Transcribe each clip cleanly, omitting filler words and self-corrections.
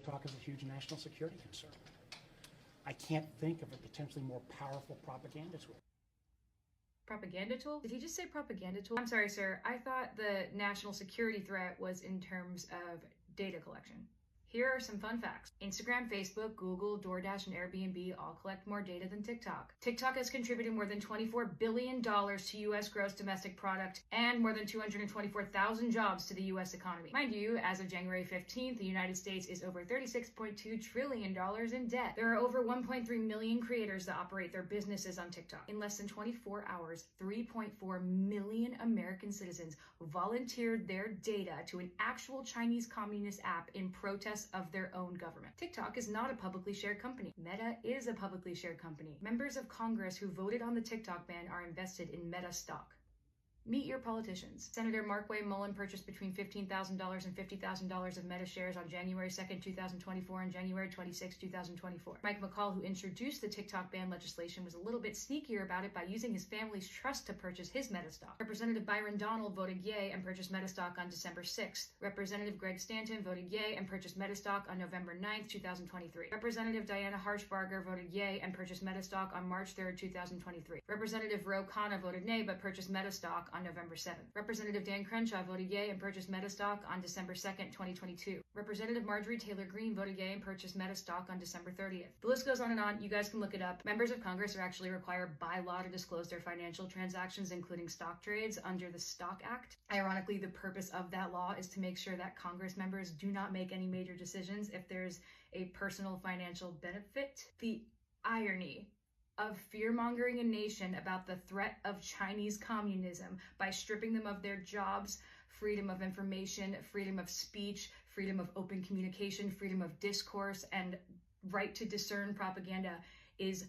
TikTok is a huge national security concern. I can't think of a potentially more powerful propaganda tool. Propaganda tool? Did he just say propaganda tool? I'm sorry, sir. I thought the national security threat was in terms of data collection. Here are some fun facts. Instagram, Facebook, Google, DoorDash, and Airbnb all collect more data than TikTok. TikTok has contributed more than $24 billion to U.S. gross domestic product and more than 224,000 jobs to the U.S. economy. Mind you, as of January 15th, the United States is over $36.2 trillion in debt. There are over 1.3 million creators that operate their businesses on TikTok. In less than 24 hours, 3.4 million American citizens volunteered their data to an actual Chinese communist app in protest of their own government. TikTok is not a publicly shared company. Meta is a publicly shared company. Members of Congress who voted on the TikTok ban are invested in Meta stock. Meet your politicians. Senator Markway Mullen purchased between $15,000 and $50,000 of Meta shares on January 2nd, 2024 and January 26, 2024. Mike McCall, who introduced the TikTok ban legislation, was a little bit sneakier about it by using his family's trust to purchase his Meta stock. Representative Byron Donald voted yay and purchased Meta stock on December 6th. Representative Greg Stanton voted yay and purchased Meta stock on November 9th, 2023. Representative Diana Harshbarger voted yay and purchased Meta stock on March 3rd, 2023. Representative Ro Khanna voted nay but purchased Meta stock on November 7th. Representative Dan Crenshaw voted yay and purchased Meta stock on December 2nd, 2022. Representative Marjorie Taylor Greene voted yay and purchased Meta stock on December 30th. The list goes on and on. You guys can look it up. Members of Congress are actually required by law to disclose their financial transactions, including stock trades, under the Stock Act. Ironically, the purpose of that law is to make sure that Congress members do not make any major decisions if there's a personal financial benefit. The irony of fear-mongering a nation about the threat of Chinese communism by stripping them of their jobs, freedom of information, freedom of speech, freedom of open communication, freedom of discourse, and right to discern propaganda is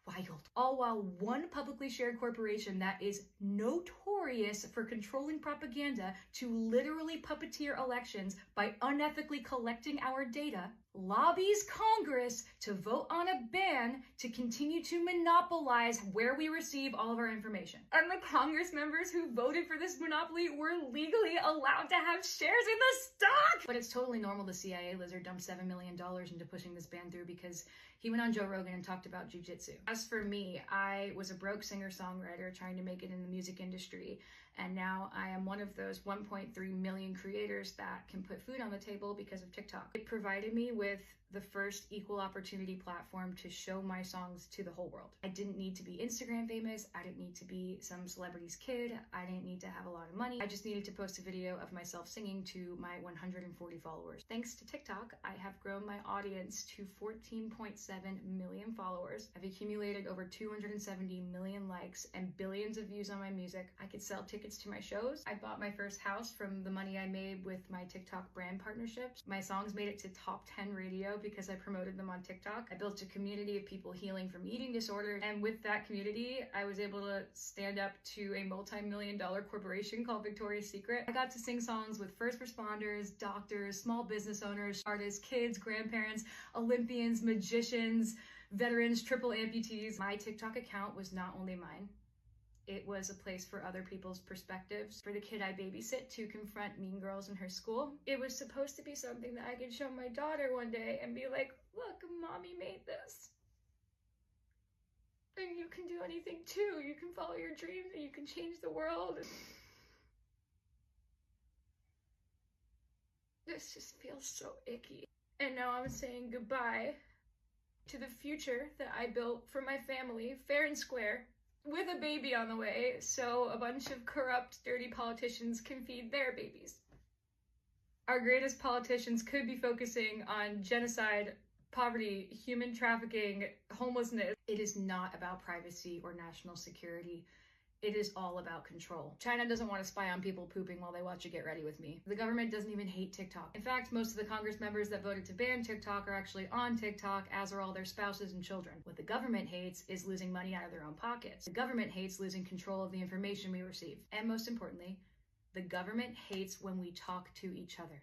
wild. All while one publicly shared corporation that is notorious for controlling propaganda to literally puppeteer elections by unethically collecting our data lobbies Congress to vote on a ban to continue to monopolize where we receive all of our information. And the Congress members who voted for this monopoly were legally allowed to have shares in the stock! But it's totally normal the CIA lizard dumped $7 million into pushing this ban through because he went on Joe Rogan and talked about jujitsu. As for me, I was a broke singer-songwriter trying to make it in the music industry, and now I am one of those 1.3 million creators that can put food on the table because of TikTok. It provided me with the first equal opportunity platform to show my songs to the whole world. I didn't need to be Instagram famous. I didn't need to be some celebrity's kid. I didn't need to have a lot of money. I just needed to post a video of myself singing to my 140 followers. Thanks to TikTok, I have grown my audience to 14.7 million followers. I've accumulated over 270 million likes and billions of views on my music. I could sell tickets to my shows. I bought my first house from the money I made with my TikTok brand partnerships. My songs made it to top 10 radio because I promoted them on TikTok. I built a community of people healing from eating disorders, and with that community, I was able to stand up to a multi-million-dollar corporation called Victoria's Secret. I got to sing songs with first responders, doctors, small business owners, artists, kids, grandparents, Olympians, magicians, veterans, triple amputees. My TikTok account was not only mine, it was a place for other people's perspectives. For the kid I babysit to confront mean girls in her school. It was supposed to be something that I could show my daughter one day and be like, look, mommy made this. And you can do anything too. You can follow your dreams and you can change the world. This just feels so icky. And now I'm saying goodbye to the future that I built for my family, fair and square, with a baby on the way, so a bunch of corrupt, dirty politicians can feed their babies. Our greatest politicians could be focusing on genocide, poverty, human trafficking, homelessness. It is not about privacy or national security. It is all about control. China doesn't want to spy on people pooping while they watch a Get Ready With Me. The government doesn't even hate TikTok. In fact, most of the Congress members that voted to ban TikTok are actually on TikTok, as are all their spouses and children. What the government hates is losing money out of their own pockets. The government hates losing control of the information we receive. And most importantly, the government hates when we talk to each other.